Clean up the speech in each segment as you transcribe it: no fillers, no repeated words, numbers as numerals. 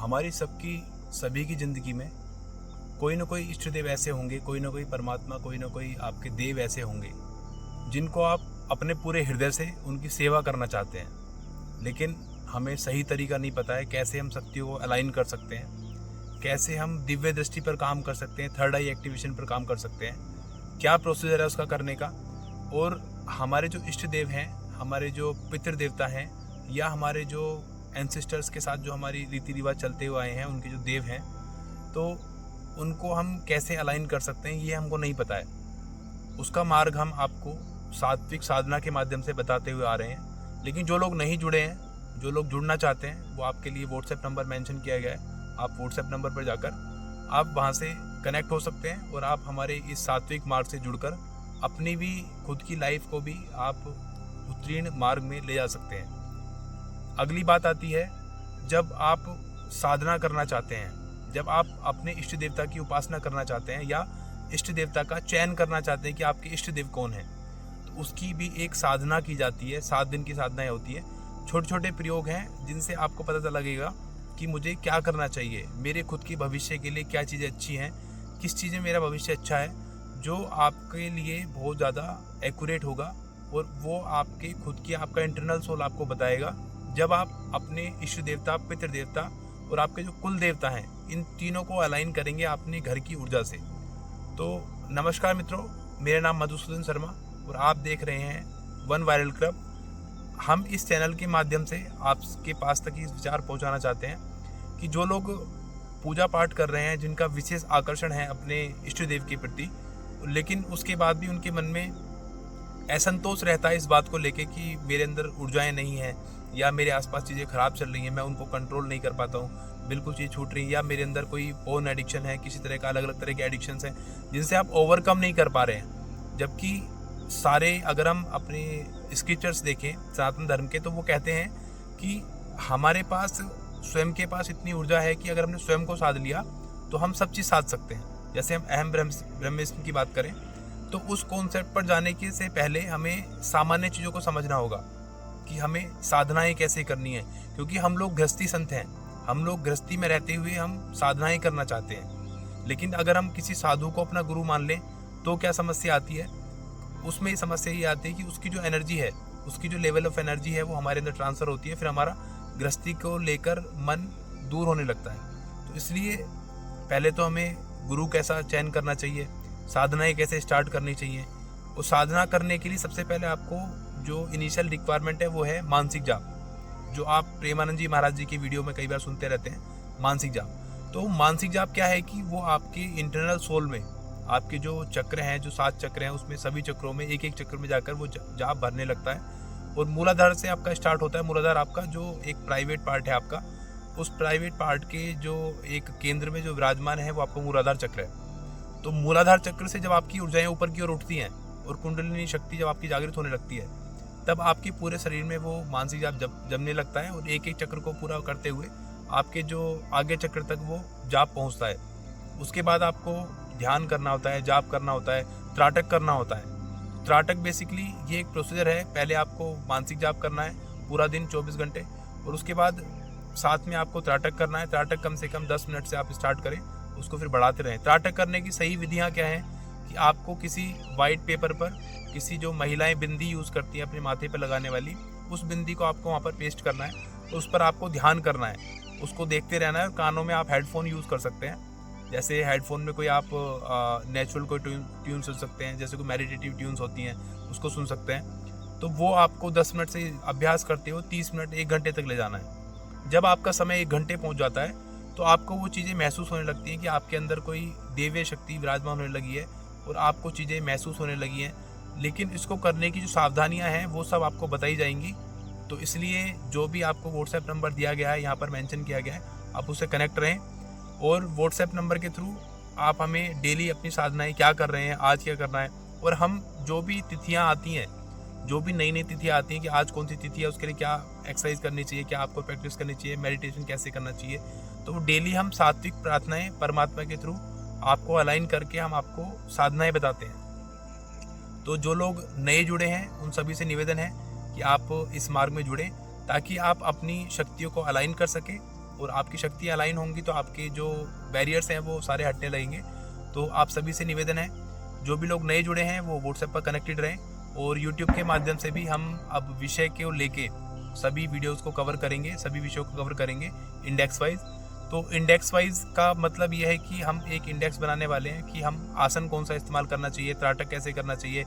हमारी सभी की ज़िंदगी में कोई ना कोई इष्ट देव ऐसे होंगे, कोई ना कोई परमात्मा, कोई ना कोई आपके देव ऐसे होंगे जिनको आप अपने पूरे हृदय से उनकी सेवा करना चाहते हैं। लेकिन हमें सही तरीका नहीं पता है कैसे हम शक्तियों को अलाइन कर सकते हैं, कैसे हम दिव्य दृष्टि पर काम कर सकते हैं, थर्ड आई एक्टिवेशन पर काम कर सकते हैं, क्या प्रोसीजर है उसका करने का। और हमारे जो इष्ट देव हैं, हमारे जो पितृ देवता हैं, या हमारे जो एंसेस्टर्स के साथ जो हमारी रीति रिवाज चलते हुए आए हैं, उनके जो देव हैं, तो उनको हम कैसे अलाइन कर सकते हैं ये हमको नहीं पता है। उसका मार्ग हम आपको सात्विक साधना के माध्यम से बताते हुए आ रहे हैं। लेकिन जो लोग नहीं जुड़े हैं, जो लोग जुड़ना चाहते हैं, वो आपके लिए व्हाट्सएप नंबर मेंशन किया गया है। आप व्हाट्सएप नंबर पर जाकर आप वहाँ से कनेक्ट हो सकते हैं और आप हमारे इस सात्विक मार्ग से जुड़कर अपनी भी खुद की लाइफ को भी आप उत्तीर्ण मार्ग में ले जा सकते हैं। अगली बात आती है, जब आप साधना करना चाहते हैं, जब आप अपने इष्ट देवता की उपासना करना चाहते हैं या इष्ट देवता का चयन करना चाहते हैं कि आपके इष्ट देव कौन है, तो उसकी भी एक साधना की जाती है। 7 दिन की साधनाएं होती है। छोटे छोटे प्रयोग हैं जिनसे आपको पता लगेगा कि मुझे क्या करना चाहिए, मेरे खुद के भविष्य के लिए क्या चीज़ें अच्छी हैं, किस चीज़ में मेरा भविष्य अच्छा है, जो आपके लिए बहुत ज़्यादा एक्यूरेट होगा। और वो आपके खुद की आपका इंटरनल सोल आपको बताएगा। जब आप अपने इष्ट देवता, पितृ देवता और आपके जो कुल देवता हैं, इन तीनों को अलाइन करेंगे अपने घर की ऊर्जा से। तो नमस्कार मित्रों, मेरा नाम मधुसूदन शर्मा और आप देख रहे हैं वन वायरल क्लब। हम इस चैनल के माध्यम से आपके पास तक इस विचार पहुंचाना चाहते हैं कि जो लोग पूजा पाठ कर रहे हैं, जिनका विशेष आकर्षण है अपने इष्ट देव के प्रति, लेकिन उसके बाद भी उनके मन में असंतोष रहता है इस बात को लेके कि मेरे अंदर ऊर्जाएं नहीं हैं, या मेरे आसपास चीज़ें ख़राब चल रही हैं, मैं उनको कंट्रोल नहीं कर पाता हूँ, बिल्कुल चीज़ छूट रही है, या मेरे अंदर कोई पोर्न एडिक्शन है, किसी तरह का अलग अलग तरह के एडिक्शंस हैं जिनसे आप ओवरकम नहीं कर पा रहे हैं। जबकि सारे, अगर हम अपने स्क्रिप्चर्स देखें सनातन धर्म के, तो वो कहते हैं कि हमारे पास स्वयं के पास इतनी ऊर्जा है कि अगर हमने स्वयं को साध लिया तो हम सब चीज़ साध सकते हैं। जैसे हम अहम ब्रह्मास्मि की बात करें, तो उस कॉन्सेप्ट पर जाने के से पहले हमें सामान्य चीज़ों को समझना होगा कि हमें साधनाएं कैसे करनी है। क्योंकि हम लोग गृहस्थी संत हैं, हम लोग गृहस्थी में रहते हुए हम साधनाएं करना चाहते हैं। लेकिन अगर हम किसी साधु को अपना गुरु मान लें तो क्या समस्या आती है? उसमें समस्या ये आती है कि उसकी जो एनर्जी है, उसकी जो लेवल ऑफ एनर्जी है, वो हमारे अंदर ट्रांसफ़र होती है। फिर हमारा गृहस्थी को लेकर मन दूर होने लगता है। तो इसलिए पहले तो हमें गुरु कैसा चयन करना चाहिए, साधनाएं कैसे स्टार्ट करनी चाहिए। और साधना करने के लिए सबसे पहले आपको जो इनिशियल रिक्वायरमेंट है वो है मानसिक जाप, जो आप प्रेमानंद जी महाराज जी की वीडियो में कई बार सुनते रहते हैं, मानसिक जाप। तो मानसिक जाप क्या है कि वो आपके इंटरनल सोल में, आपके जो चक्र हैं, जो 7 चक्र हैं, उसमें सभी चक्रों में एक एक चक्र में जाकर वो जाप भरने लगता है। और मूलाधार से आपका स्टार्ट होता है। मूलाधार आपका जो एक प्राइवेट पार्ट है आपका, उस प्राइवेट पार्ट के जो एक केंद्र में जो विराजमान है वो आपका मूलाधार चक्र है। तो मूलाधार चक्र से जब आपकी ऊर्जाएं ऊपर की ओर उठती हैं और कुंडलिनी शक्ति जब आपकी जागृत होने लगती है, तब आपके पूरे शरीर में वो मानसिक जाप जमने लगता है। और एक एक चक्र को पूरा करते हुए आपके जो आगे चक्र तक वो जाप पहुंचता है। उसके बाद आपको ध्यान करना होता है, जाप करना होता है, त्राटक करना होता है। त्राटक बेसिकली ये एक प्रोसीजर है। पहले आपको मानसिक जाप करना है पूरा दिन 24 घंटे, और उसके बाद साथ में आपको त्राटक करना है। त्राटक कम से कम 10 मिनट से आप स्टार्ट करें, उसको फिर बढ़ाते रहें। त्राटक करने की सही विधियाँ क्या हैं कि आपको किसी वाइट पेपर पर, किसी जो महिलाएं बिंदी यूज़ करती हैं अपने माथे पर लगाने वाली, उस बिंदी को आपको वहाँ पर पेस्ट करना है और उस पर आपको ध्यान करना है, उसको देखते रहना है। और कानों में आप हेडफोन यूज़ कर सकते हैं। जैसे हेडफोन में कोई आप नेचुरल कोई ट्यून सुन सकते हैं, जैसे कोई मेडिटेटिव ट्यून्स होती हैं उसको सुन सकते हैं। तो वो आपको 10 मिनट से अभ्यास करते हो 30 मिनट 1 घंटे तक ले जाना है। जब आपका समय 1 घंटे पहुँच जाता है तो आपको वो चीज़ें महसूस होने लगती हैं कि आपके अंदर कोई देवीय शक्ति विराजमान होने लगी है और आपको चीज़ें महसूस होने लगी हैं। लेकिन इसको करने की जो सावधानियां हैं वो सब आपको बताई जाएंगी। तो इसलिए जो भी आपको व्हाट्सएप नंबर दिया गया है, यहाँ पर मेंशन किया गया है, आप उससे कनेक्ट रहें। और व्हाट्सएप नंबर के थ्रू आप हमें डेली अपनी साधनाएं क्या कर रहे हैं, आज क्या करना है, और हम जो भी तिथियाँ आती हैं, जो भी नई नई तिथियाँ आती हैं कि आज कौन सी तिथि है, उसके लिए क्या एक्सरसाइज करनी चाहिए, क्या आपको प्रैक्टिस करनी चाहिए, मेडिटेशन कैसे करना चाहिए, तो वो डेली हम सात्विक प्रार्थनाएं परमात्मा के थ्रू आपको अलाइन करके हम आपको साधनाएं बताते हैं। तो जो लोग नए जुड़े हैं उन सभी से निवेदन है कि आप इस मार्ग में जुड़ें ताकि आप अपनी शक्तियों को अलाइन कर सकें और आपकी शक्तियाँ अलाइन होंगी तो आपके जो बैरियर्स हैं वो सारे हटने लगेंगे। तो आप सभी से निवेदन है, जो भी लोग नए जुड़े हैं वो व्हाट्सएप पर कनेक्टेड रहें, और यूट्यूब के माध्यम से भी हम अब विषय को लेके सभी वीडियोस को कवर करेंगे, सभी विषयों को कवर करेंगे इंडेक्स वाइज। तो इंडेक्स वाइज का मतलब यह है कि हम एक इंडेक्स बनाने वाले हैं कि हम आसन कौन सा इस्तेमाल करना चाहिए, त्राटक कैसे करना चाहिए,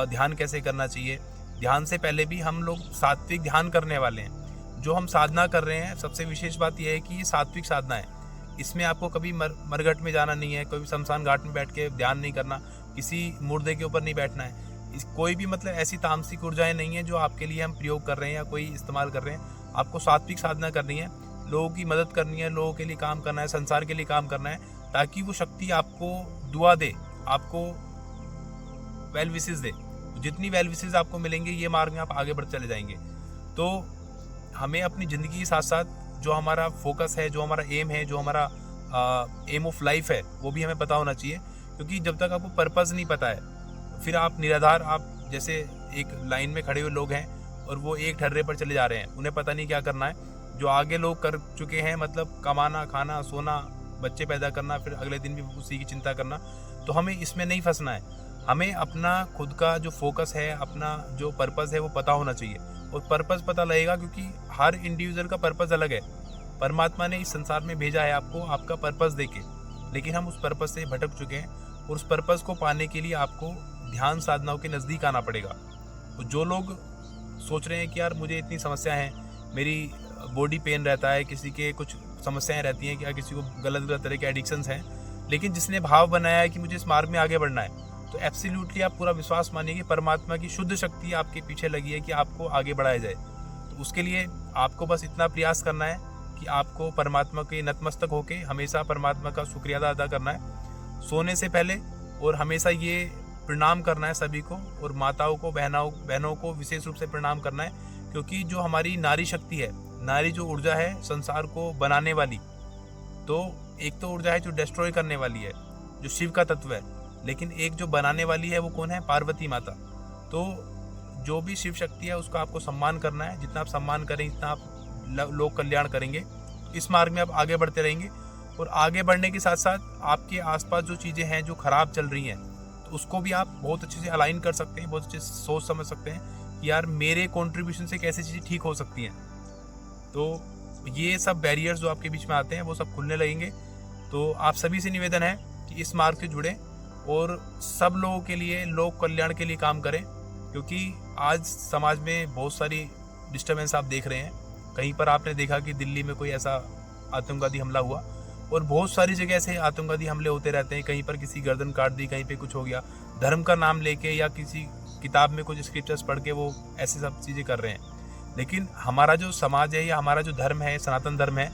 ध्यान कैसे करना चाहिए। ध्यान से पहले भी हम लोग सात्विक ध्यान करने वाले हैं। जो हम साधना कर रहे हैं, सबसे विशेष बात यह है कि ये सात्विक साधना है। इसमें आपको कभी मरघट में जाना नहीं है, कभी शमशान घाट में बैठ के ध्यान नहीं करना, किसी मुर्दे के ऊपर नहीं बैठना है। कोई भी मतलब ऐसी तामसिक ऊर्जाएं नहीं है जो आपके लिए हम प्रयोग कर रहे हैं या कोई इस्तेमाल कर रहे हैं। आपको सात्विक साधना करनी है, लोगों की मदद करनी है, लोगों के लिए काम करना है, संसार के लिए काम करना है, ताकि वो शक्ति आपको दुआ दे, आपको वेल विशेस दे। जितनी वेल विशेस आपको मिलेंगे, ये मार्ग में आप आगे बढ़ते चले जाएंगे। तो हमें अपनी ज़िंदगी के साथ साथ जो हमारा फोकस है, जो हमारा एम है, जो हमारा एम ऑफ लाइफ है, वो भी हमें पता होना चाहिए। क्योंकि जब तक आपको पर्पज़ नहीं पता है, फिर आप निराधार, आप जैसे एक लाइन में खड़े हुए लोग हैं और वो एक ठर्रे पर चले जा रहे हैं, उन्हें पता नहीं क्या करना है। जो आगे लोग कर चुके हैं, मतलब कमाना, खाना, सोना, बच्चे पैदा करना, फिर अगले दिन भी उसी की चिंता करना, तो हमें इसमें नहीं फंसना है। हमें अपना खुद का जो फोकस है, अपना जो पर्पज़ है वो पता होना चाहिए। और पर्पज़ पता लगेगा क्योंकि हर इंडिविजुअल का पर्पज़ अलग है। परमात्मा ने इस संसार में भेजा है आपको आपका पर्पज़ देके, लेकिन हम उस पर्पज़ से भटक चुके हैं। और उस पर्पज़ को पाने के लिए आपको ध्यान साधनाओं के नज़दीक आना पड़ेगा। तो जो लोग सोच रहे हैं कि यार मुझे इतनी समस्या है, मेरी बॉडी पेन रहता है, किसी के कुछ समस्याएं रहती हैं, क्या किसी को गलत गलत तरह के एडिक्शंस हैं, लेकिन जिसने भाव बनाया है कि मुझे इस मार्ग में आगे बढ़ना है, तो एब्सोल्युटली आप पूरा विश्वास मानिए कि परमात्मा की शुद्ध शक्ति आपके पीछे लगी है कि आपको आगे बढ़ाया जाए। तो उसके लिए आपको बस इतना प्रयास करना है कि आपको परमात्मा के नतमस्तक होके हमेशा परमात्मा का शुक्रिया अदा करना है सोने से पहले, और हमेशा ये प्रणाम करना है सभी को, और माताओं को, बहनों को विशेष रूप से प्रणाम करना है। क्योंकि जो हमारी नारी शक्ति है, नारी जो ऊर्जा है संसार को बनाने वाली, तो एक तो ऊर्जा है जो डिस्ट्रॉय करने वाली है, जो शिव का तत्व है, लेकिन एक जो बनाने वाली है वो कौन है? पार्वती माता। तो जो भी शिव शक्ति है उसका आपको सम्मान करना है। जितना आप सम्मान करें, जितना आप लोक कल्याण करेंगे, इस मार्ग में आप आगे बढ़ते रहेंगे। और आगे बढ़ने के साथ साथ आपके आसपास जो चीज़ें हैं जो खराब चल रही हैं, तो उसको भी आप बहुत अच्छे से अलाइन कर सकते हैं, बहुत अच्छे से सोच समझ सकते हैं कि यार मेरे कंट्रीब्यूशन से कैसे चीज़ें ठीक हो सकती हैं। तो ये सब बैरियर्स जो आपके बीच में आते हैं वो सब खुलने लगेंगे। तो आप सभी से निवेदन है कि इस मार्ग से जुड़ें और सब लोगों के लिए, लोक कल्याण के लिए काम करें। क्योंकि आज समाज में बहुत सारी डिस्टर्बेंस आप देख रहे हैं। कहीं पर आपने देखा कि दिल्ली में कोई ऐसा आतंकवादी हमला हुआ, और बहुत सारी जगह से आतंकवादी हमले होते रहते हैं। कहीं पर किसी गर्दन काट दी, कहीं पे कुछ हो गया, धर्म का नाम लेके या किसी किताब में कुछ स्क्रिप्चर्स पढ़ के वो ऐसे सब चीज़ें कर रहे हैं। लेकिन हमारा जो समाज है या हमारा जो धर्म है, सनातन धर्म है,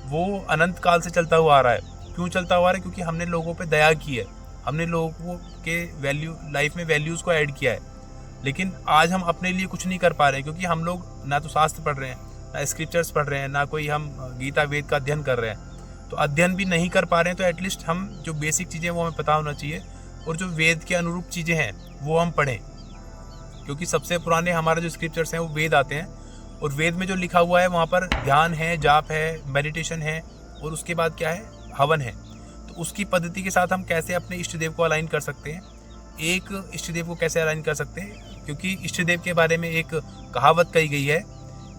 वो अनंत काल से चलता हुआ आ रहा है। क्यों चलता हुआ आ रहा है? क्योंकि हमने लोगों पे दया की है, हमने लोगों के लाइफ में वैल्यूज़ को ऐड किया है। लेकिन आज हम अपने लिए कुछ नहीं कर पा रहे हैं, क्योंकि हम लोग ना तो शास्त्र पढ़ रहे हैं, ना स्क्रिप्चर्स पढ़ रहे हैं, ना कोई हम गीता वेद का अध्ययन कर रहे हैं। तो अध्ययन भी नहीं कर पा रहे हैं, तो एटलीस्ट हम जो बेसिक चीज़ें वो हमें पता होना चाहिए, और जो वेद के अनुरूप चीज़ें हैं वो हम पढ़ें। क्योंकि सबसे पुराने हमारे जो स्क्रिप्चर्स हैं वो वेद आते हैं, और वेद में जो लिखा हुआ है वहाँ पर ध्यान है, जाप है, मेडिटेशन है, और उसके बाद क्या है? हवन है। तो उसकी पद्धति के साथ हम कैसे अपने इष्ट देव को अलाइन कर सकते हैं, एक इष्ट देव को कैसे अलाइन कर सकते हैं? क्योंकि इष्ट देव के बारे में एक कहावत कही गई है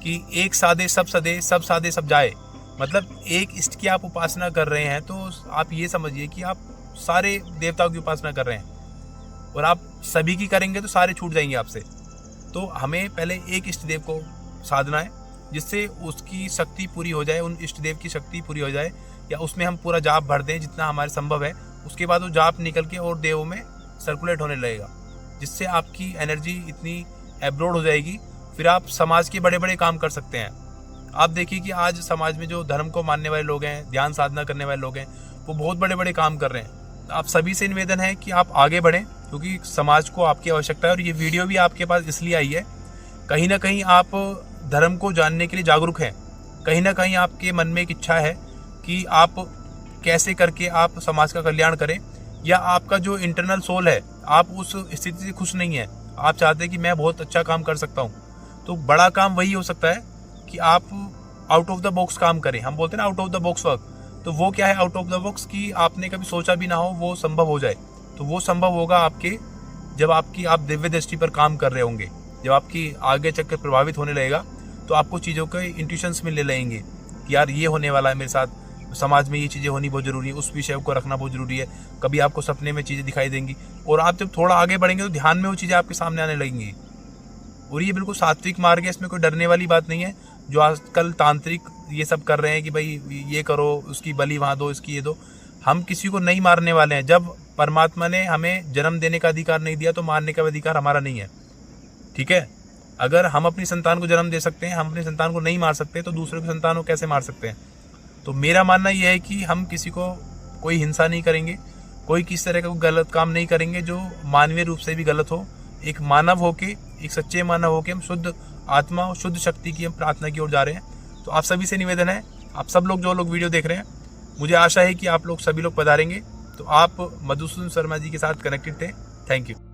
कि एक साधे सब सदे, सब साधे सब जाए। मतलब एक इष्ट की आप उपासना कर रहे हैं, तो आप ये समझिए कि आप सारे देवताओं की उपासना कर रहे हैं, और आप सभी की करेंगे तो सारे छूट जाएंगे आपसे। तो हमें पहले एक इष्ट देव को साधना है, जिससे उसकी शक्ति पूरी हो जाए, उन इष्ट देव की शक्ति पूरी हो जाए, या उसमें हम पूरा जाप भर दें जितना हमारे संभव है। उसके बाद वो जाप निकल के और देवों में सर्कुलेट होने लगेगा, जिससे आपकी एनर्जी इतनी एब्रोड हो जाएगी, फिर आप समाज के बड़े बड़े काम कर सकते हैं। आप देखिए कि आज समाज में जो धर्म को मानने वाले लोग हैं, ध्यान साधना करने वाले लोग हैं, वो बहुत बड़े बड़े काम कर रहे हैं। आप सभी से निवेदन है कि आप आगे बढ़ें, क्योंकि समाज को आपकी आवश्यकता है। और ये वीडियो भी आपके पास इसलिए आई है, कहीं ना कहीं आप धर्म को जानने के लिए जागरूक हैं, कहीं ना कहीं आपके मन में एक इच्छा है कि आप कैसे करके आप समाज का कल्याण करें, या आपका जो इंटरनल सोल है, आप उस स्थिति से खुश नहीं है, आप चाहते हैं कि मैं बहुत अच्छा काम कर सकता हूँ। तो बड़ा काम वही हो सकता है कि आप आउट ऑफ द बॉक्स काम करें। हम बोलते हैं ना out of the box work, तो वो क्या है आउट ऑफ द बॉक्स कि आपने कभी सोचा भी ना हो वो संभव हो जाए। तो वो संभव होगा आपके जब आप दिव्य दृष्टि पर काम कर रहे होंगे, जब आपकी आगे चक्कर प्रभावित होने लगेगा तो आपको चीज़ों के इंट्यूशंस मिलने लगेंगे कि यार ये होने वाला है मेरे साथ, समाज में ये चीज़ें होनी बहुत ज़रूरी है, उस विषय को रखना बहुत ज़रूरी है। कभी आपको सपने में चीज़ें दिखाई देंगी और आप जब थोड़ा आगे बढ़ेंगे तो ध्यान में वो चीज़ें आपके सामने आने लगेंगी। और ये बिल्कुल सात्विक मार्ग है, इसमें कोई डरने वाली बात नहीं है। जो आजकल तांत्रिक ये सब कर रहे हैं कि भाई ये करो, उसकी बलि वहाँ दो, इसकी ये दो, हम किसी को नहीं मारने वाले हैं। जब परमात्मा ने हमें जन्म देने का अधिकार नहीं दिया तो मारने का अधिकार हमारा नहीं है, ठीक है। अगर हम अपनी संतान को जन्म दे सकते हैं, हम अपनी संतान को नहीं मार सकते, तो दूसरे की संतान को कैसे मार सकते हैं। तो मेरा मानना यह है कि हम किसी को कोई हिंसा नहीं करेंगे, कोई किसी तरह का गलत काम नहीं करेंगे जो मानवीय रूप से भी गलत हो। एक मानव होके, एक सच्चे मानव होके हम शुद्ध आत्मा और शुद्ध शक्ति की हम प्रार्थना की ओर जा रहे हैं। तो आप सभी से निवेदन है, आप सब लोग जो लोग वीडियो देख रहे हैं, मुझे आशा है कि आप लोग सभी लोग पधारेंगे। तो आप मधुसूदन शर्मा जी के साथ कनेक्टेड थे। Thank you.